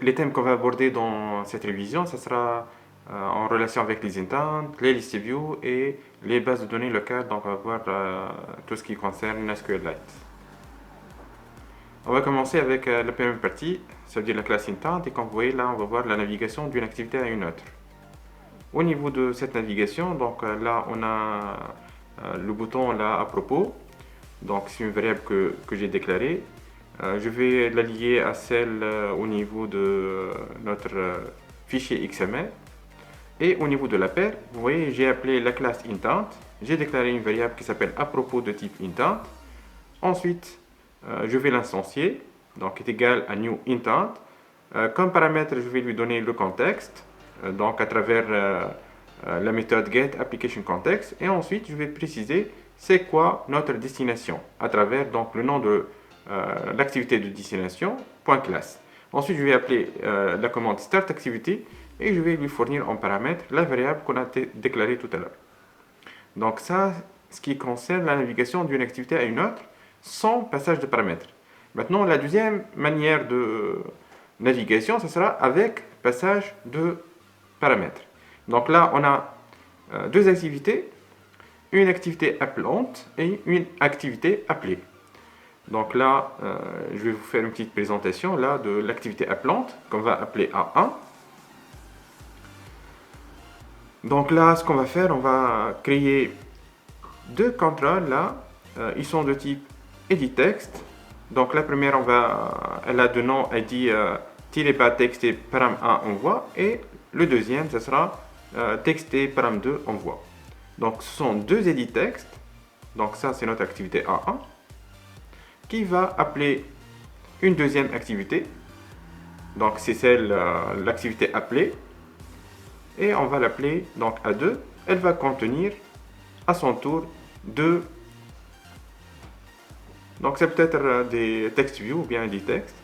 les thèmes qu'on va aborder dans cette révision, ça sera en relation avec les intents, les list view et les bases de données locales. Donc on va voir tout ce qui concerne SQLite. On va commencer avec la première partie, ça veut dire la classe intent, et comme vous voyez là, on va voir la navigation d'une activité à une autre. Au niveau de cette navigation, donc là on a le bouton là à propos, donc c'est une variable que j'ai déclarée. Je vais la lier à celle au niveau de notre fichier XML. Et au niveau de l'appel, vous voyez, j'ai appelé la classe intent. J'ai déclaré une variable qui s'appelle à propos de type intent. Ensuite, je vais l'instancier, donc est égal à new intent. Comme paramètre, je vais lui donner le contexte, donc à travers la méthode getApplicationContext. Et ensuite, je vais préciser c'est quoi notre destination à travers donc le nom de l'activité de destination .class. Ensuite, je vais appeler la commande startActivity et je vais lui fournir en paramètre la variable qu'on a déclarée tout à l'heure. Donc ça, ce qui concerne la navigation d'une activité à une autre sans passage de paramètres. Maintenant, la deuxième manière de navigation, ce sera avec passage de paramètres. Donc là, on a deux activités, une activité appelante et une activité appelée. Donc là, je vais vous faire une petite présentation là, de l'activité appelante qu'on va appeler A1. Donc là, ce qu'on va faire, on va créer deux contrôles là. Ils sont de type editText. Donc la première, elle a de nom, elle dit tiré par texte et param1 envoie. Et le deuxième, ce sera texte et param2 envoie. Donc ce sont deux editText. Donc ça, c'est notre activité A1 qui va appeler une deuxième activité. Donc c'est celle, l'activité appelée. Et on va l'appeler donc A2. Elle va contenir à son tour deux. Donc c'est peut-être des text view ou bien des textes.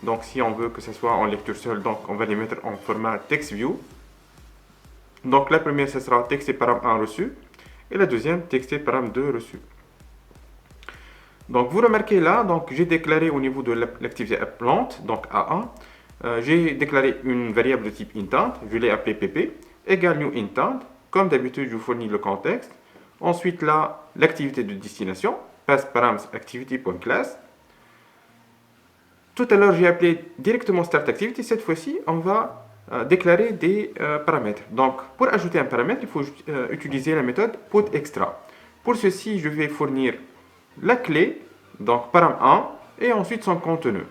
Donc si on veut que ce soit en lecture seule, donc on va les mettre en format text view. Donc la première, ce sera texte et param1 reçu. Et la deuxième, texte et param2 reçu. Donc vous remarquez là, donc j'ai déclaré au niveau de l'activité appelante, donc A1, j'ai déclaré une variable de type intent, je l'ai appelée pp, égale new intent. Comme d'habitude, je vous fournis le contexte. Ensuite là, l'activité de destination, passe params activity.class. Tout à l'heure, j'ai appelé directement start activity. Cette fois-ci, on va déclarer des paramètres. Donc pour ajouter un paramètre, il faut utiliser la méthode putExtra. Pour ceci, je vais fournir la clé, donc param1, et ensuite son contenu.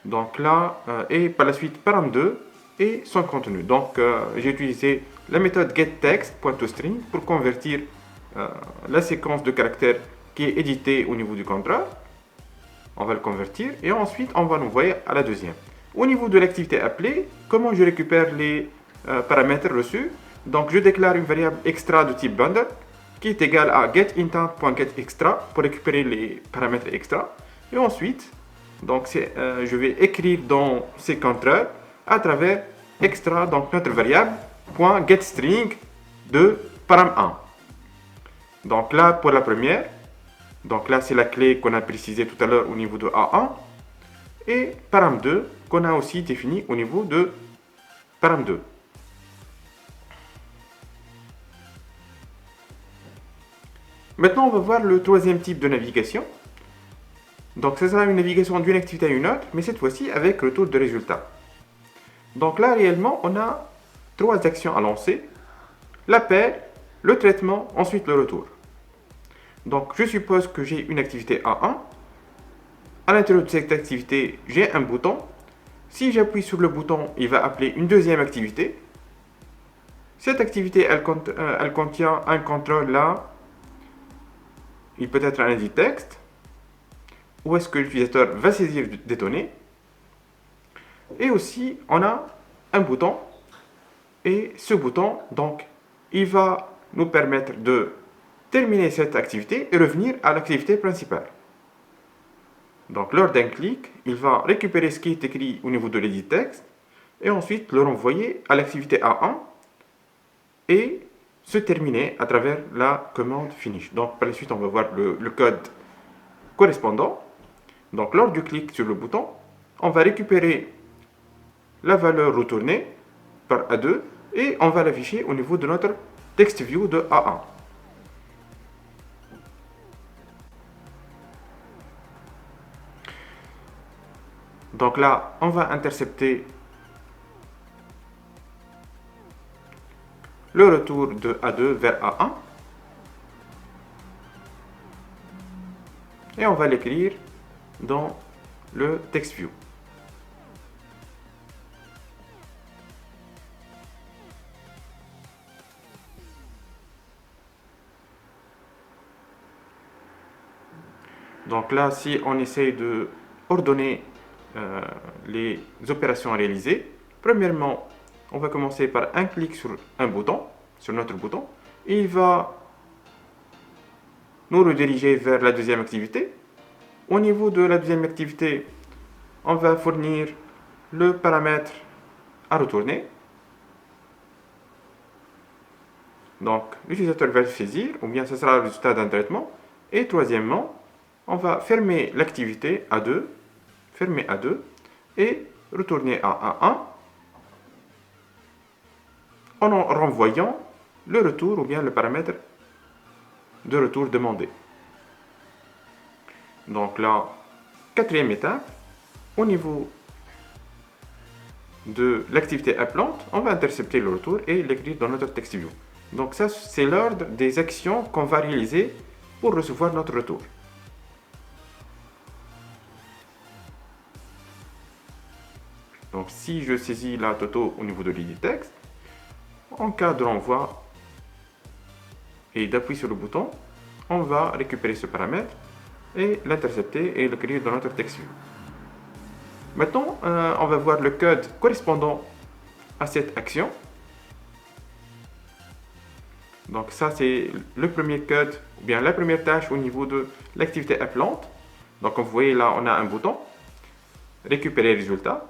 Donc là, et par la suite param2 et son contenu. Donc j'ai utilisé la méthode getText.toString pour convertir la séquence de caractères qui est éditée au niveau du contrat. On va le convertir et ensuite on va l'envoyer à la deuxième. Au niveau de l'activité appelée, comment je récupère les paramètres reçus? Donc je déclare une variable extra de type bundle qui est égale à getIntent.getExtra pour récupérer les paramètres extra. Et ensuite, donc je vais écrire dans ces contrôles à travers extra, donc notre variable .getString de param1. Donc là, pour la première, donc là c'est la clé qu'on a précisée tout à l'heure au niveau de A1 et param2 qu'on a aussi défini au niveau de param2. Maintenant, on va voir le troisième type de navigation. Donc, ce sera une navigation d'une activité à une autre, mais cette fois-ci avec retour de résultat. Donc là, réellement, on a trois actions à lancer. L'appel, le traitement, ensuite le retour. Donc, je suppose que j'ai une activité A1. À l'intérieur de cette activité, j'ai un bouton. Si j'appuie sur le bouton, il va appeler une deuxième activité. Cette activité, elle contient un contrôle là. Il peut être un editText, où est-ce que l'utilisateur va saisir des données. Et aussi, on a un bouton. Et ce bouton, donc, il va nous permettre de terminer cette activité et revenir à l'activité principale. Donc, lors d'un clic, il va récupérer ce qui est écrit au niveau de l'editText et ensuite le renvoyer à l'activité A1 et se terminer à travers la commande finish. Donc, par la suite, on va voir le code correspondant. Donc, lors du clic sur le bouton, on va récupérer la valeur retournée par A2 et on va l'afficher au niveau de notre text view de A1. Donc là, on va intercepter le retour de A2 vers A1 et on va l'écrire dans le text view. Donc là, si on essaye de ordonner les opérations réalisées, premièrement, on va commencer par un clic sur un bouton, sur notre bouton. Il va nous rediriger vers la deuxième activité. Au niveau de la deuxième activité, on va fournir le paramètre à retourner. Donc, l'utilisateur va le saisir, ou bien ce sera le résultat d'un traitement. Et troisièmement, on va fermer l'activité A2, fermer A2 et retourner à A1 en renvoyant le retour ou bien le paramètre de retour demandé. Donc là, quatrième étape, au niveau de l'activité appelante, on va intercepter le retour et l'écrire dans notre text view. Donc ça, c'est l'ordre des actions qu'on va réaliser pour recevoir notre retour. Donc si je saisis la Toto au niveau de l'ID texte, en cas de renvoi et d'appui sur le bouton, on va récupérer ce paramètre et l'intercepter et l'écrire dans notre text view. Maintenant, on va voir le code correspondant à cette action. Donc ça, c'est le premier code, ou bien la première tâche au niveau de l'activité appelante. Donc comme vous voyez là, on a un bouton, récupérer résultat.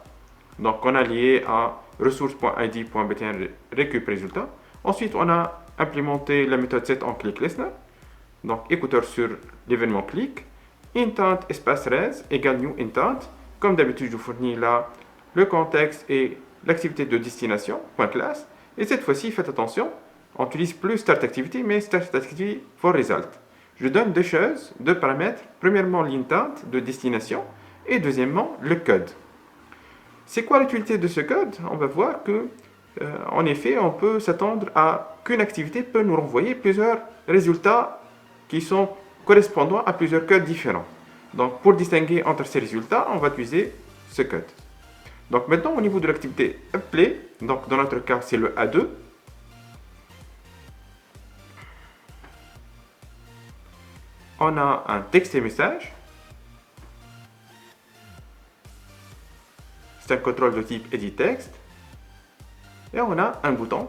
Donc on a lié à ressource.id.btn récup résultat. Ensuite, on a implémenté la méthode setOnClickListener. Donc écouteur sur l'événement click. Intent espace res égale new intent. Comme d'habitude, je vous fournis là le contexte et l'activité de destination, point classe. Et cette fois-ci, faites attention, on n'utilise plus start activity, mais start activity for result. Je donne deux choses, deux paramètres. Premièrement, l'intent de destination et deuxièmement, le code. C'est quoi l'utilité de ce code? On va voir que, en effet, on peut s'attendre à qu'une activité peut nous renvoyer plusieurs résultats qui sont correspondants à plusieurs codes différents. Donc, pour distinguer entre ces résultats, on va utiliser ce code. Donc, maintenant, au niveau de l'activité appelée, donc dans notre cas, c'est le A2. On a un texte et message. C'est un contrôle de type editText. Et on a un bouton.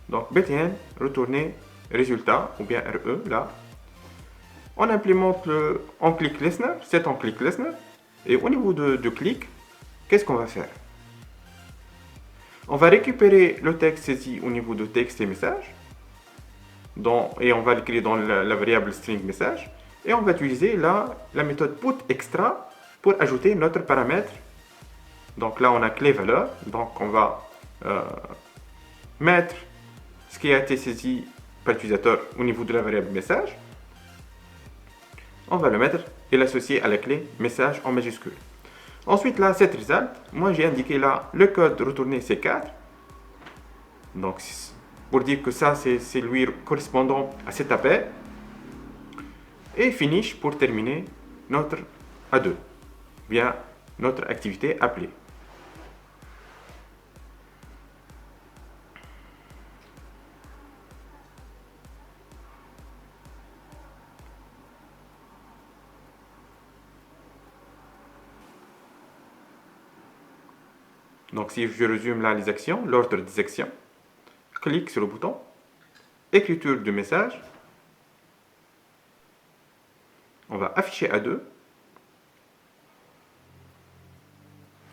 Donc, btn, retourner résultat, ou bien RE, là. On implémente le onClickListener, cet onClickListener. Et au niveau de click, qu'est-ce qu'on va faire? On va récupérer le texte saisi au niveau de texte et message. Et on va l'écrire dans la variable string message. Et on va utiliser la méthode putExtra pour ajouter notre paramètre. Donc là, on a clé valeur. Donc on va mettre ce qui a été saisi par l'utilisateur au niveau de la variable message. On va le mettre et l'associer à la clé message en majuscule. Ensuite, là, set result, moi j'ai indiqué là le code retourné C4. Donc, pour dire que ça, c'est lui correspondant à cet appel. Et finish pour terminer notre A2, bien notre activité appelée. Donc si je résume là les actions, l'ordre des actions, clique sur le bouton, écriture du message, on va afficher A2,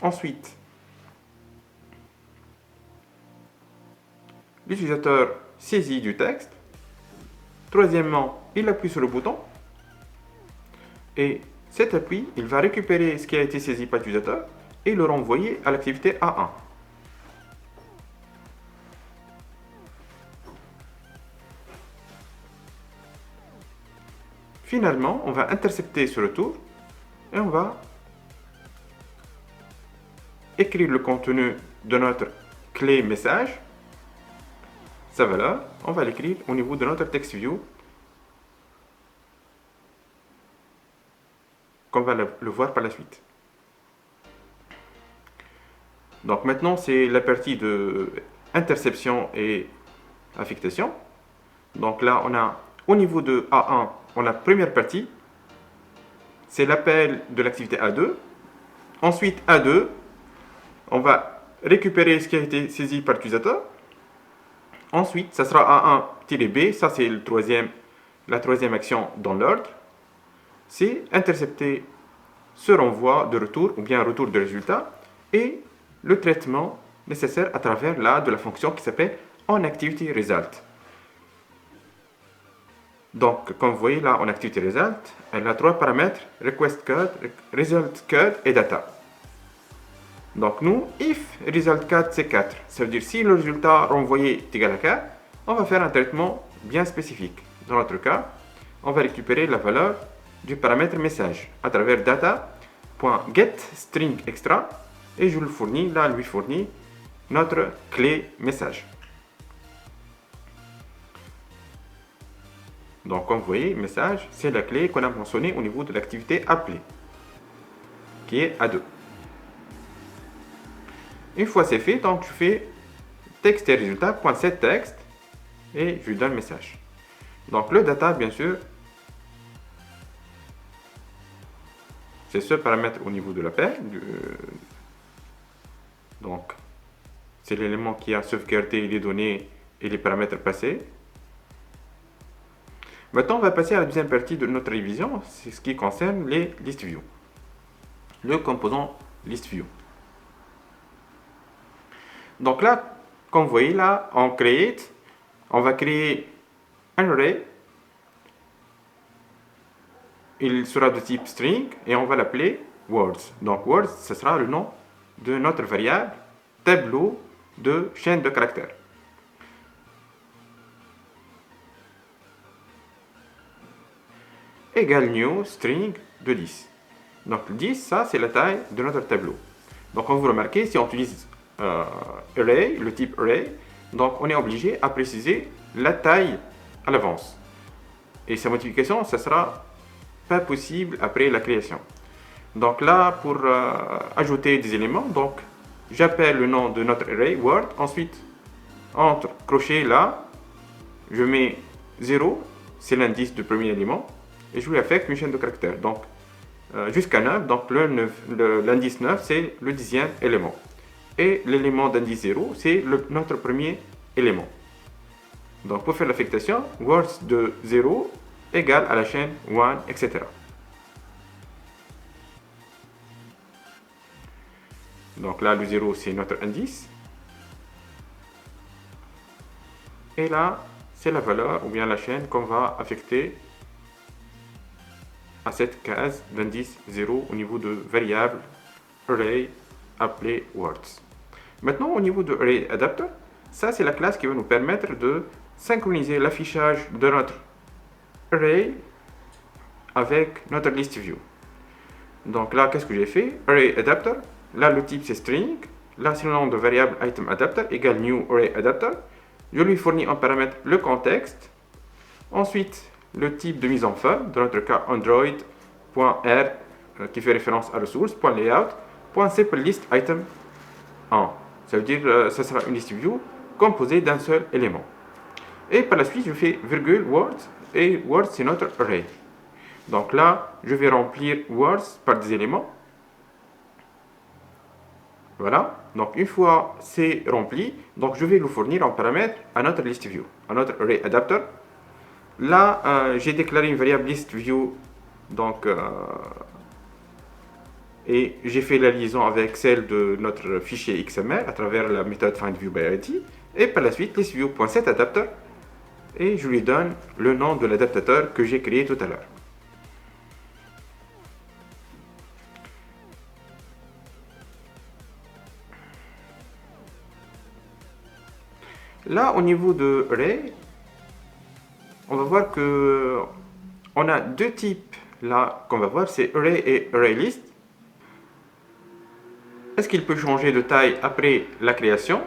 ensuite l'utilisateur saisit du texte, troisièmement il appuie sur le bouton, et cet appui il va récupérer ce qui a été saisi par l'utilisateur et le renvoyer à l'activité A1. Finalement, on va intercepter ce retour et on va écrire le contenu de notre clé message, sa valeur, on va l'écrire au niveau de notre TextView, qu'on va le voir par la suite. Donc maintenant, c'est la partie de interception et affectation. Donc là, on a au niveau de A1, on a la première partie, c'est l'appel de l'activité A2. Ensuite, A2, on va récupérer ce qui a été saisi par l'utilisateur. Ensuite, ça sera A1-B, ça c'est la troisième action dans l'ordre. C'est intercepter ce renvoi de retour ou bien retour de résultat et le traitement nécessaire à travers de la fonction qui s'appelle onActivityResult. Donc, comme vous voyez là, onActivityResult, elle a trois paramètres, requestCode, resultCode et data. Donc nous, if result4 c'est 4, ça veut dire si le résultat renvoyé est égal à 4, on va faire un traitement bien spécifique. Dans notre cas, on va récupérer la valeur du paramètre message à travers data.getStringExtra et je lui fournis notre clé message. Donc comme vous voyez, message, c'est la clé qu'on a mentionnée au niveau de l'activité appelée, qui est A2. Une fois c'est fait, donc je fais texte et résultat, .setText, et je lui donne le message. Donc le data, bien sûr, c'est ce paramètre au niveau de l'appel. Donc, c'est l'élément qui a sauvegardé les données et les paramètres passés. Maintenant, on va passer à la deuxième partie de notre révision, c'est ce qui concerne les ListView. Le composant ListView. Donc là, comme vous voyez là, en create, on va créer un array. Il sera de type string et on va l'appeler words. Donc words, ce sera le nom de notre variable tableau de chaîne de caractères. Égale new string de 10. Donc 10, ça c'est la taille de notre tableau. Donc comme vous remarquez, si on utilise array, le type array, donc on est obligé à préciser la taille à l'avance. Et sa modification, ça sera pas possible après la création. Donc là, pour ajouter des éléments, donc j'appelle le nom de notre array word, ensuite entre crochets là, je mets 0, c'est l'indice du premier élément, et je lui affecte une chaîne de caractères. Donc jusqu'à 9, donc l'indice 9 c'est le 10e élément. Et l'élément d'indice 0 c'est notre premier élément. Donc pour faire l'affectation, words de 0 égale à la chaîne 1, etc. Donc là, le 0, c'est notre indice. Et là, c'est la valeur ou bien la chaîne qu'on va affecter à cette case d'indice 0 au niveau de variable array appelée words. Maintenant, au niveau de arrayAdapter, ça c'est la classe qui va nous permettre de synchroniser l'affichage de notre array avec notre ListView. Donc là, qu'est-ce que j'ai fait? ArrayAdapter, là le type c'est string, là c'est le nom de variable itemAdapter égale new arrayAdapter. Je lui fournis en paramètre le contexte, ensuite le type de mise en forme, dans notre cas android.r qui fait référence à ressources, .layout.sepleListItem1. Ça veut dire que ce sera une ListView composée d'un seul élément. Et par la suite, je fais virgule words, et words c'est notre array. Donc là, je vais remplir words par des éléments. Voilà. Donc une fois c'est rempli, donc je vais le fournir en paramètre à notre ListView, à notre arrayAdapter. Là, j'ai déclaré une variable ListView, donc et j'ai fait la liaison avec celle de notre fichier XML à travers la méthode findViewById. Et par la suite, ListView.setAdapter, et je lui donne le nom de l'adaptateur que j'ai créé tout à l'heure. Là, au niveau de array, on va voir que on a deux types là qu'on va voir, c'est array et ArrayList. Est-ce qu'il peut changer de taille après la création?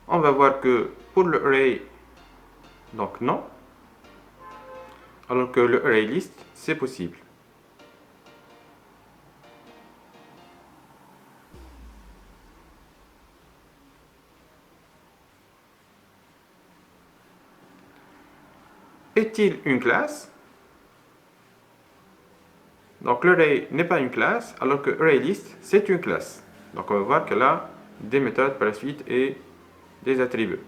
On va voir que pour le array, donc non, alors que le ArrayList, c'est possible. Est-il une classe? Donc l'array n'est pas une classe, alors que ArrayList, c'est une classe. Donc on va voir qu'elle a des méthodes par la suite et des attributs.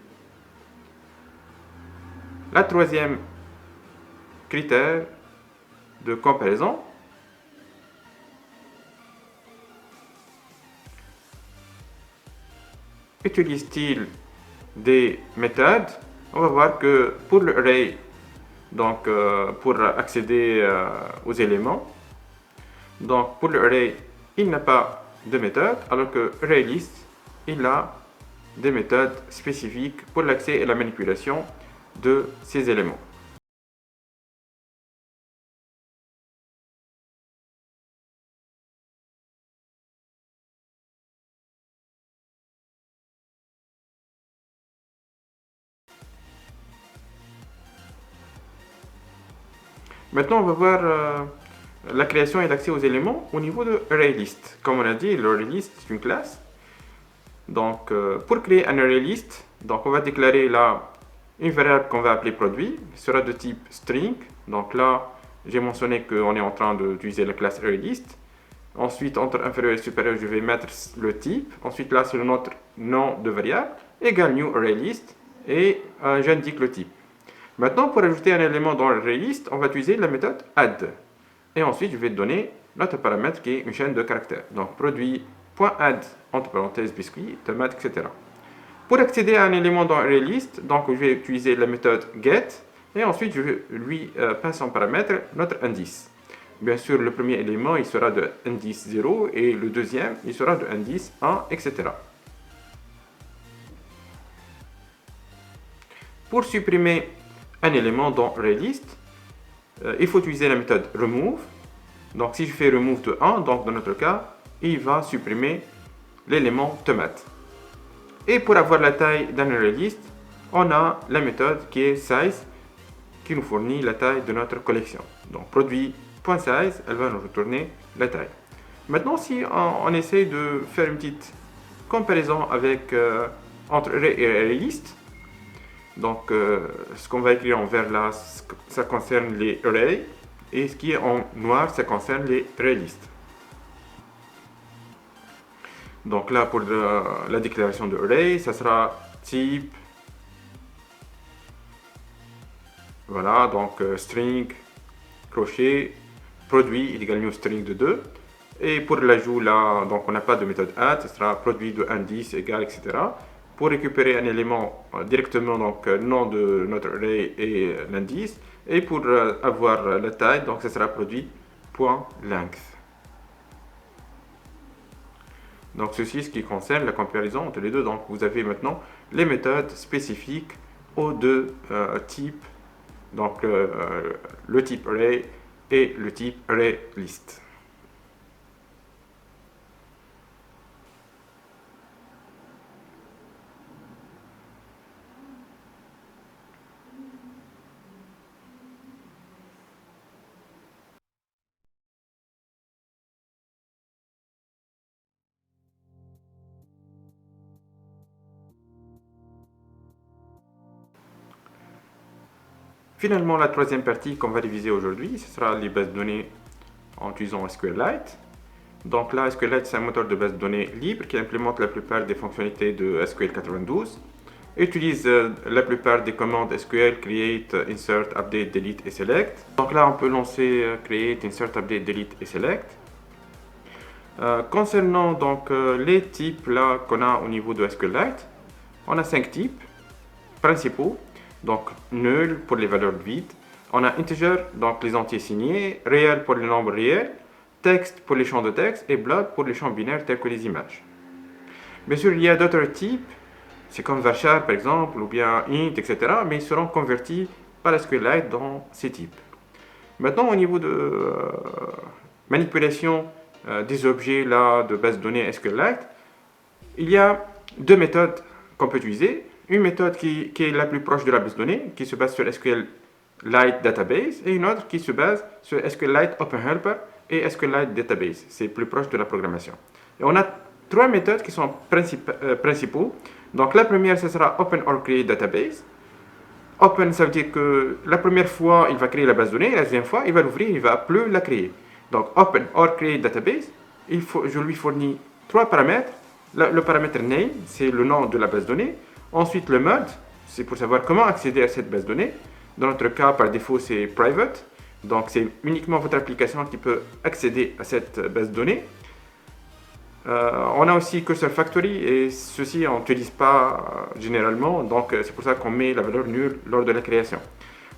La troisième critère de comparaison, utilise-t-il des méthodes? On va voir que pour l'array, donc pour accéder aux éléments, donc pour l'array, il n'a pas de méthode, alors que ArrayList, il a des méthodes spécifiques pour l'accès et la manipulation de ces éléments. Maintenant, on va voir la création et l'accès aux éléments au niveau de ArrayList. Comme on a dit, l'ArrayList est une classe. Donc, pour créer un ArrayList, donc on va déclarer là une variable qu'on va appeler produit, sera de type string. Donc là, j'ai mentionné qu'on est en train d'utiliser la classe ArrayList. Ensuite, entre inférieur et supérieur, je vais mettre le type. Ensuite, là, sur notre nom de variable, égale new ArrayList, et j'indique le type. Maintenant, pour ajouter un élément dans l'ArrayList, on va utiliser la méthode add. Et ensuite, je vais donner notre paramètre qui est une chaîne de caractères. Donc, produit.add, entre parenthèses, biscuit, tomate, etc. Pour accéder à un élément dans ArrayList, donc je vais utiliser la méthode get, et ensuite je vais lui passer en paramètre notre indice. Bien sûr, le premier élément, il sera de indice 0, et le deuxième, il sera de indice 1, etc. Pour supprimer un élément dans ArrayList, il faut utiliser la méthode remove. Donc si je fais remove de 1, donc dans notre cas, il va supprimer l'élément tomate. Et pour avoir la taille d'un ArrayList, on a la méthode qui est size, qui nous fournit la taille de notre collection. Donc produit.size, elle va nous retourner la taille. Maintenant, si on essaie de faire une petite comparaison avec entre array et ArrayList, donc ce qu'on va écrire en vert là, ça concerne les arrays, et ce qui est en noir, ça concerne les ArrayList. Donc là, pour la déclaration de array, ça sera type, voilà, donc string, crochet, produit est égal new string de 2. Et pour l'ajout là, donc on n'a pas de méthode add, ce sera produit de indice égal, etc. Pour récupérer un élément directement, donc nom de notre array et l'indice. Et pour avoir la taille, donc ce sera produit.length. Donc ceci, ce qui concerne la comparaison entre les deux. Donc vous avez maintenant les méthodes spécifiques aux deux types, donc le type array et le type ArrayList. Finalement, la troisième partie qu'on va réviser aujourd'hui, ce sera les bases de données en utilisant SQLite. Donc là, SQLite, c'est un moteur de base de données libre qui implémente la plupart des fonctionnalités de SQL 92. Et utilise la plupart des commandes SQL create, insert, update, delete et select. Donc là, on peut lancer create, insert, update, delete et select. Concernant donc les types là qu'on a au niveau de SQLite, on a 5 types principaux. Donc null pour les valeurs vides, on a integer, donc les entiers signés, réel pour les nombres réels, texte pour les champs de texte et blob pour les champs binaires tels que les images. Bien sûr, il y a d'autres types C'est comme varchar par exemple, ou bien int, etc. Mais ils seront convertis par SQLite dans ces types. Maintenant, au niveau de manipulation des objets là, de base de données SQLite, il y a deux méthodes qu'on peut utiliser. Une méthode qui est la plus proche de la base de données, qui se base sur SQLite Database, et une autre qui se base sur SQLite Open Helper et SQLite Database. C'est plus proche de la programmation. Et on a trois méthodes qui sont principaux. Donc la première, ce sera Open or Create Database. Open, ça veut dire que la première fois, il va créer la base de données, et la deuxième fois, il va l'ouvrir, il ne va plus la créer. Donc Open or Create Database, je lui fournis trois paramètres. Le paramètre name, c'est le nom de la base de données. Ensuite, le mode, c'est pour savoir comment accéder à cette base de données. Dans notre cas, par défaut, c'est private. Donc, c'est uniquement votre application qui peut accéder à cette base de données. On a aussi Cursor Factory et ceci, on n'utilise pas généralement. Donc, c'est pour ça qu'on met la valeur nulle lors de la création.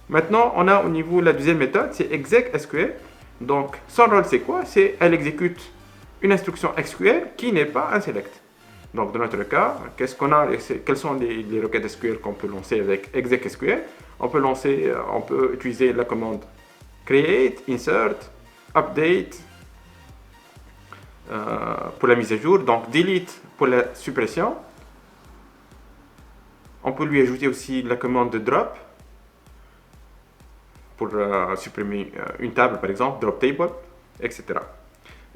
Maintenant, on a au niveau de la deuxième méthode, c'est exec SQL. Donc, son rôle, c'est quoi? C'est elle exécute une instruction SQL qui n'est pas un select. Donc, dans notre cas, qu'est-ce qu'on a? Quelles sont les requêtes SQL qu'on peut lancer avec exec SQL? On peut utiliser la commande create, insert, update pour la mise à jour, donc delete pour la suppression. On peut lui ajouter aussi la commande drop pour supprimer une table, par exemple, drop table, etc.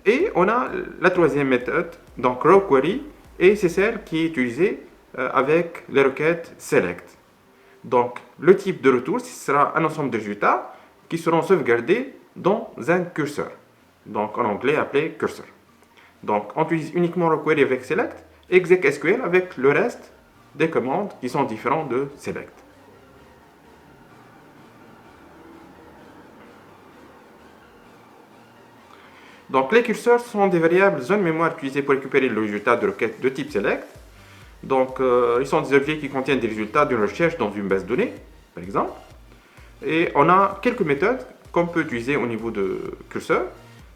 Et on a la troisième méthode, donc raw query, et c'est celle qui est utilisée avec les requêtes select. Donc le type de retour, ce sera un ensemble de résultats qui seront sauvegardés dans un curseur, donc en anglais appelé cursor. Donc on utilise uniquement raw query avec select et exec SQL avec le reste des commandes qui sont différentes de select. Donc les curseurs sont des variables zone mémoire utilisées pour récupérer le résultat de requête de type select. Donc ils sont des objets qui contiennent des résultats d'une recherche dans une base de données, par exemple. Et on a quelques méthodes qu'on peut utiliser au niveau de curseur.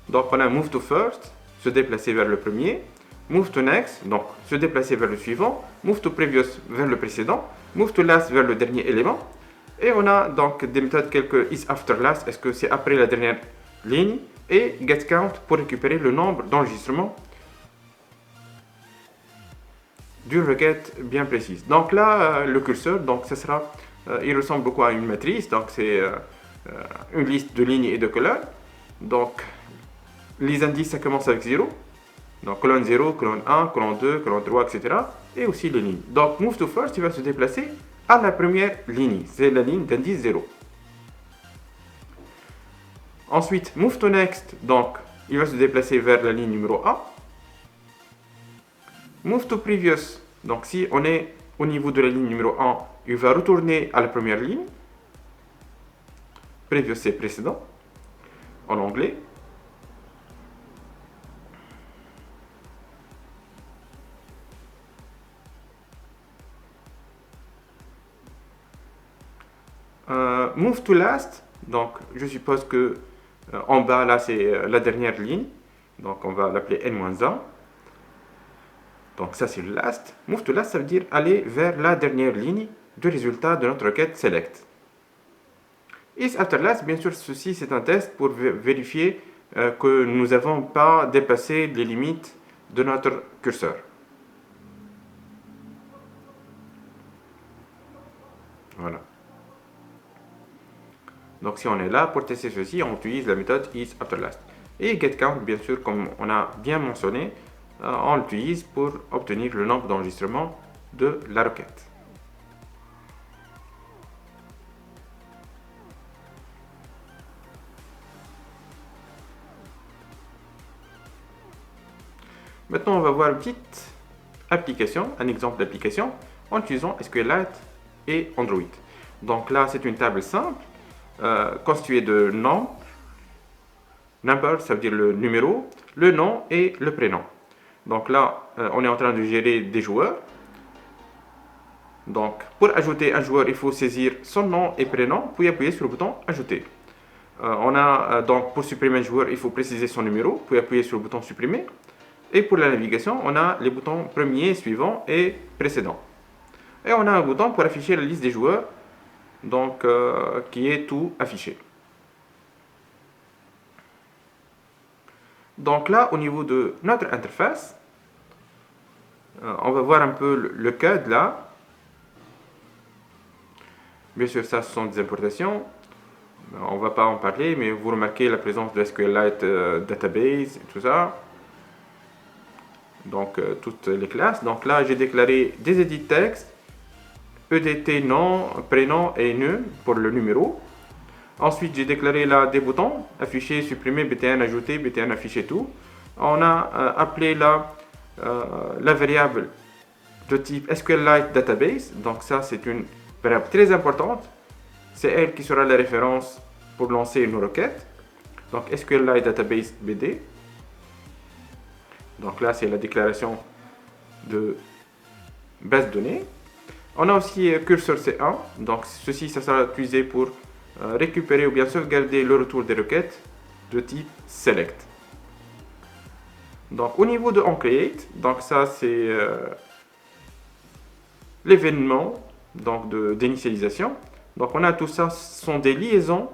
Donc on a move to first, se déplacer vers le premier, move to next, donc se déplacer vers le suivant, move to previous vers le précédent, move to last vers le dernier élément. Et on a donc des méthodes quelques is after last, est-ce que c'est après la dernière ligne, et get count pour récupérer le nombre d'enregistrements d'une requête bien précise. Donc là, le curseur, donc ça sera, il ressemble beaucoup à une matrice, donc c'est une liste de lignes et de colonnes. Donc les indices, ça commence avec 0. Donc colonne 0, colonne 1, colonne 2, colonne 3, etc. Et aussi les lignes. Donc move to first, il va se déplacer à la première ligne. C'est la ligne d'indice 0. Ensuite, move to next, donc il va se déplacer vers la ligne numéro 1. Move to previous, donc si on est au niveau de la ligne numéro 1, il va retourner à la première ligne. Previous, c'est précédent, en anglais. Move to last, donc je suppose que en bas là c'est la dernière ligne, donc on va l'appeler n-1. Donc ça c'est le last. Move to last, ça veut dire aller vers la dernière ligne de résultat de notre requête select. Is after last, bien sûr ceci c'est un test pour vérifier que nous n'avons pas dépassé les limites de notre curseur. Voilà. Donc si on est là, pour tester ceci, on utilise la méthode isAfterLast. Et getCount, bien sûr, comme on a bien mentionné, on l'utilise pour obtenir le nombre d'enregistrements de la requête. Maintenant, on va voir une petite application, un exemple d'application, en utilisant SQLite et Android. Donc là, c'est une table simple, constituée de nom, number, ça veut dire le numéro, le nom et le prénom. Donc là, on est en train de gérer des joueurs. Donc, pour ajouter un joueur, il faut saisir son nom et prénom, puis appuyer sur le bouton Ajouter. Donc, pour supprimer un joueur, il faut préciser son numéro, puis appuyer sur le bouton Supprimer. Et pour la navigation, on a les boutons premier, suivant et précédent. Et on a un bouton pour afficher la liste des joueurs, donc qui est tout affiché. Donc là, au niveau de notre interface, on va voir un peu le code là. Bien sûr, ça, ce sont des importations. On ne va pas en parler, mais vous remarquez la présence de SQLite Database et tout ça. Donc, toutes les classes. Donc là, j'ai déclaré des edit textes, EDT nom, prénom et num pour le numéro. Ensuite, j'ai déclaré là des boutons, afficher, supprimer, BT1 ajouter, BT1 afficher tout. On a appelé là la variable de type SQLite Database. Donc ça, c'est une variable très importante. C'est elle qui sera la référence pour lancer une requête. Donc SQLite Database BD. Donc là, c'est la déclaration de base de données. On a aussi cursor C1. Donc ceci, ça sera utilisé pour récupérer ou bien sauvegarder le retour des requêtes de type select. Donc au niveau de onCreate, donc ça c'est l'événement donc d'initialisation. Donc on a tout ça, ce sont des liaisons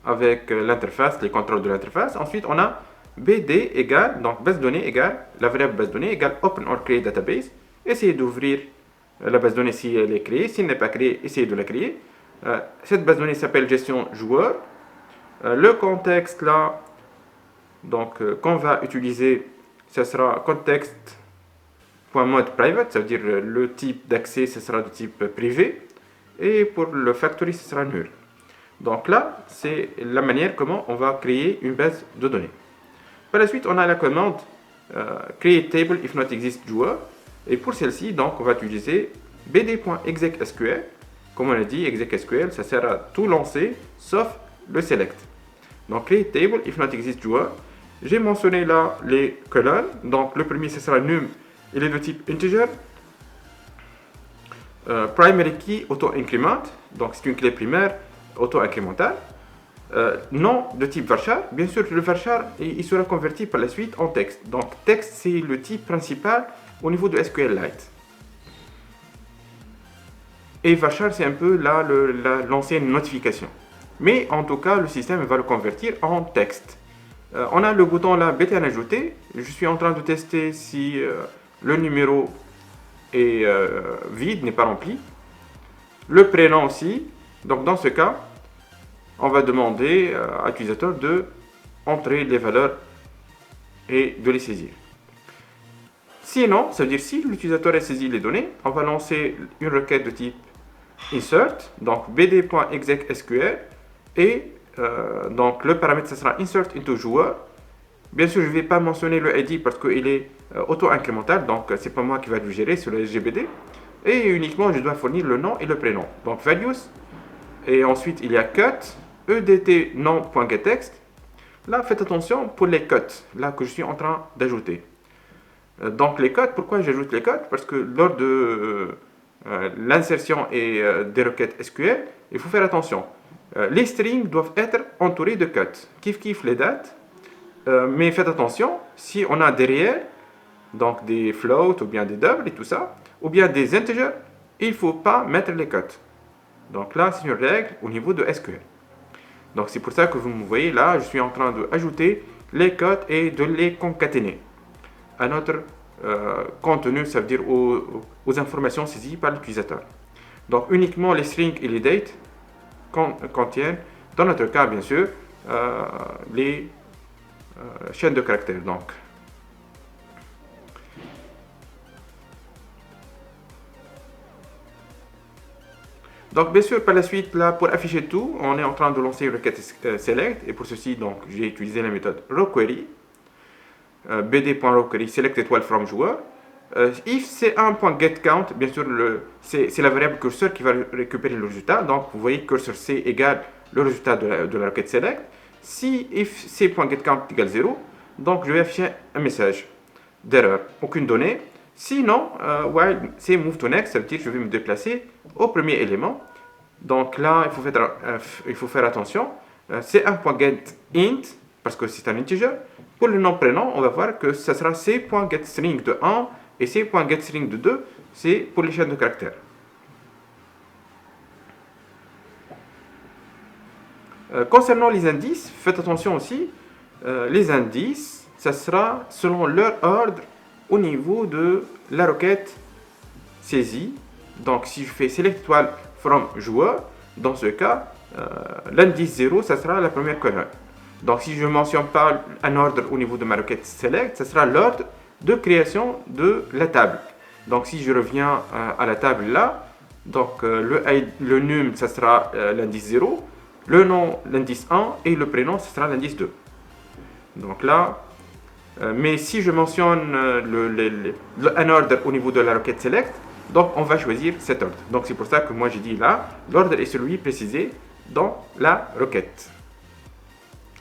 avec l'interface, les contrôles de l'interface. Ensuite on a BD égale, donc base de données égale, la variable base de données égale open or create database. Essayez d'ouvrir la base de données si elle est créée. S'il n'est pas créée, essayez de la créer. Cette base de données s'appelle gestion joueur. Le contexte là, donc qu'on va utiliser, ce sera context.mode private, ça veut dire le type d'accès, ce sera de type privé. Et pour le factory, ce sera nul. Donc là, c'est la manière comment on va créer une base de données. Par la suite, on a la commande create table if not exist joueur. Et pour celle-ci, donc, on va utiliser bd.execSQL. Comme on a dit, execSQL, ça sert à tout lancer, sauf le select. Donc, create table if not exist joueur. J'ai mentionné là les colonnes. Donc, le premier, ce sera num. Il est de type integer. Primary key auto-increment. Donc, c'est une clé primaire auto-incrémentale. Nom de type varchar. Bien sûr, le varchar, il sera converti par la suite en texte. Donc, texte, c'est le type principal au niveau de SQLite. Et varchar, c'est un peu là l'ancienne notification. Mais en tout cas, le système va le convertir en texte. On a le bouton là, BTN ajouté. Je suis en train de tester si le numéro est vide, n'est pas rempli. Le prénom aussi. Donc dans ce cas, on va demander à l'utilisateur de entrer les valeurs et de les saisir. Sinon, ça veut dire si l'utilisateur a saisi les données, on va lancer une requête de type insert, donc bd.execSQL, et donc le paramètre, ce sera insert into joueur. Bien sûr, je ne vais pas mentionner le ID parce qu'il est auto-incrémental, donc c'est pas moi qui va le gérer sur le SGBD. Et uniquement, je dois fournir le nom et le prénom. Donc values, et ensuite il y a cut, edt nom.getText. Là, faites attention pour les cuts, là que je suis en train d'ajouter. Donc les codes, pourquoi j'ajoute les codes? Parce que lors de l'insertion et des requêtes SQL, il faut faire attention. Les strings doivent être entourés de cuts. Kiff les dates. Mais faites attention, si on a derrière, donc des floats ou bien des doubles et tout ça, ou bien des integers, il ne faut pas mettre les cuts. Donc là, c'est une règle au niveau de SQL. Donc c'est pour ça que vous me voyez là, je suis en train d'ajouter les codes et de les concaténer à notre contenu, ça veut dire aux informations saisies par l'utilisateur. Donc uniquement les strings et les dates contiennent, dans notre cas bien sûr, les chaînes de caractères. Donc bien sûr par la suite là pour afficher tout, on est en train de lancer une requête select et pour ceci donc j'ai utilisé la méthode rowQuery. bd.rowQuery select étoile from joueur. If c'est un.getCount, bien sûr c'est la variable cursor qui va récupérer le résultat. Donc vous voyez cursor c égale le résultat de la requête select. Si if c.getCount égale 0, donc je vais afficher un message d'erreur, aucune donnée. Sinon, while c'est move to next, ça veut dire que je vais me déplacer au premier élément. Donc là, il faut faire attention. C'est un.getInt, parce que c'est un integer. Pour le nom prénom, on va voir que ça sera c.getString de 1 Et c.getString de 2, c'est pour les chaînes de caractères. Concernant les indices, faites attention aussi, les indices, ça sera selon leur ordre au niveau de la requête saisie. Donc si je fais select étoile from joueur, dans ce cas, l'indice 0, ça sera la première colonne. Donc si je ne mentionne pas un ordre au niveau de ma requête select, ça sera l'ordre de création de la table. Donc si je reviens à la table là, donc le num, ça sera l'indice 0, le nom, l'indice 1, et le prénom, ce sera l'indice 2. Donc là, mais si je mentionne un ordre au niveau de la requête select, donc on va choisir cet ordre. Donc c'est pour ça que moi j'ai dit là, l'ordre est celui précisé dans la requête.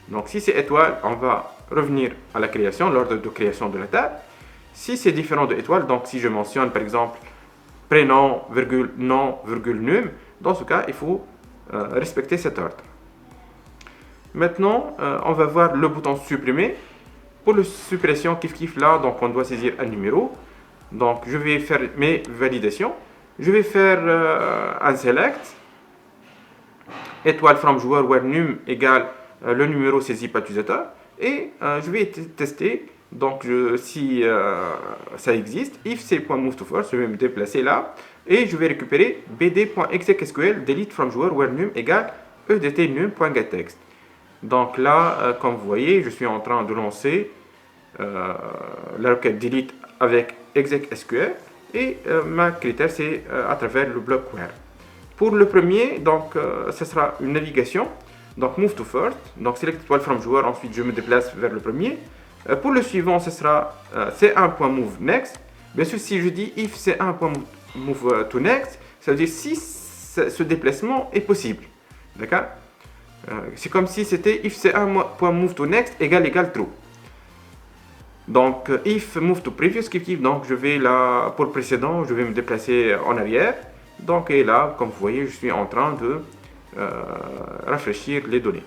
Donc si c'est étoile, on va revenir à la création, l'ordre de création de la table. Si c'est différent de étoile, donc si je mentionne par exemple prénom, virgule, nom, virgule, num, dans ce cas, il faut respecter cet ordre. Maintenant, on va voir le bouton supprimer. Pour la suppression, kiff là, donc on doit saisir un numéro. Donc je vais faire mes validations. Je vais faire un select. Étoile from joueur where num égale le numéro saisi par l'utilisateur. Et je vais tester. Donc si ça existe, if c'est.moveToFirst, je vais me déplacer là. Et je vais récupérer bd.execSQL delete from joueur where num égale edt num.getText. Donc là, comme vous voyez, je suis en train de lancer la requête delete avec execSQL et ma critère c'est à travers le bloc where. Pour le premier, donc ce sera une navigation, donc move to first, donc select étoile from joueur, ensuite je me déplace vers le premier. Pour le suivant, ce sera c1.move next. Bien sûr, si je dis if c1.move to next, ça veut dire si ce déplacement est possible. D'accord? C'est comme si c'était if c1.move to next égale true. Donc if move to previous donc je vais là pour précédent, je vais me déplacer en arrière. Donc et là, comme vous voyez, je suis en train de rafraîchir les données.